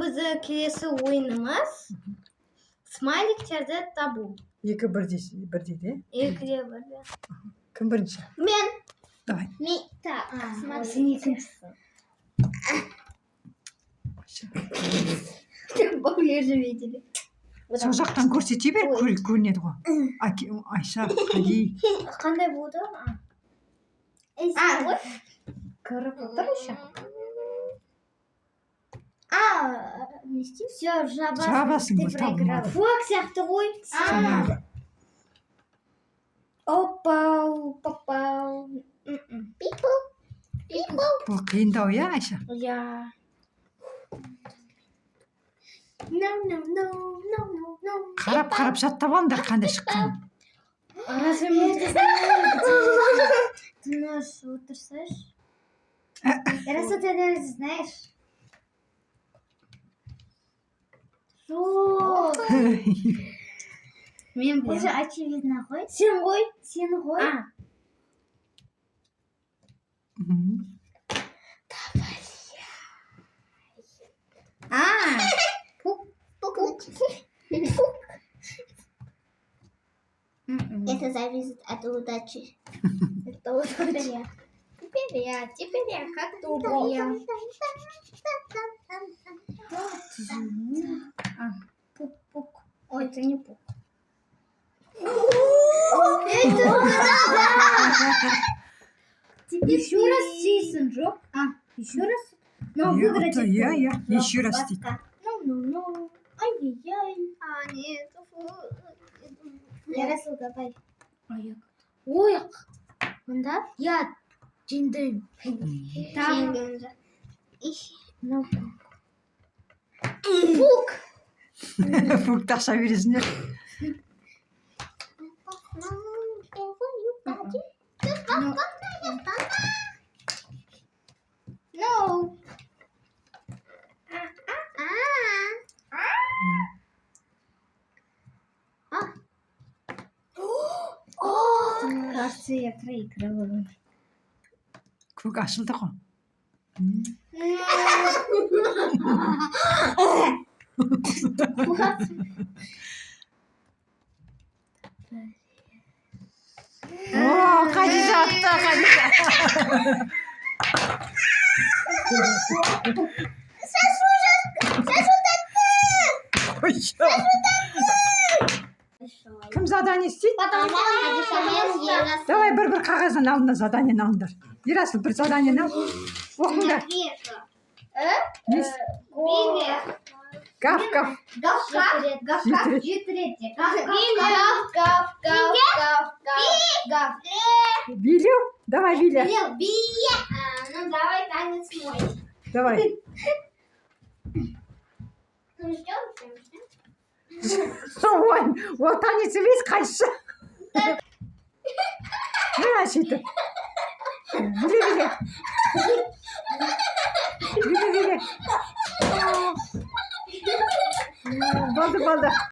біздің келесі ойынымыз смайликтерді табу. Екі бірдей. Екіде бірде. Кім бірінші? Мен. Давай. Так, сен екіншісің. Бауле же видели. Сол жақтан көрсете бер, көрінеді ғой. Айша, Қали. Қандай болды? Көріп отыр еще. Не істеймін? Все, Жабасың ғой, табылмады. Фуак сияқты ғой. Опау, попау. People. Бұл қиындау, иә, Айша? Я. No. Қарап жаттап алыңдар қандай шыққанын. Разве мы это знаем? Ты можешь утрясаешь? Раз ты это знаешь. Мен уже очевидно ғой. Сен ғой. Это зависит от удачи. Это удача. Теперь я как думаю. Пук. Ой, это не пук. Еще раз чистим, Джо. Еще раз. Но выиграть. Я. Еще раз. Ну. Ай-яй-яй. Нет. Ярасыл, давай. Ой. Онда? Я. Жеңдім. Пук. Пукты ақша бересіңдер. No. Кажется, я проигрываю. Көк ашылды ғой. Қадижа атты, Қадижа. Кім задание істейді? Давай бір қағаздан алдына заданиені алыңдар. Ерасыл, бір заданиені ал. Оқыңдар. Гав. Билю? Давай, Виля. Ну, давай танец мой. Давай. Ну, ждем. Ой, ол танец емес, қайсы. Мына сөйтіп. Биле. Болды.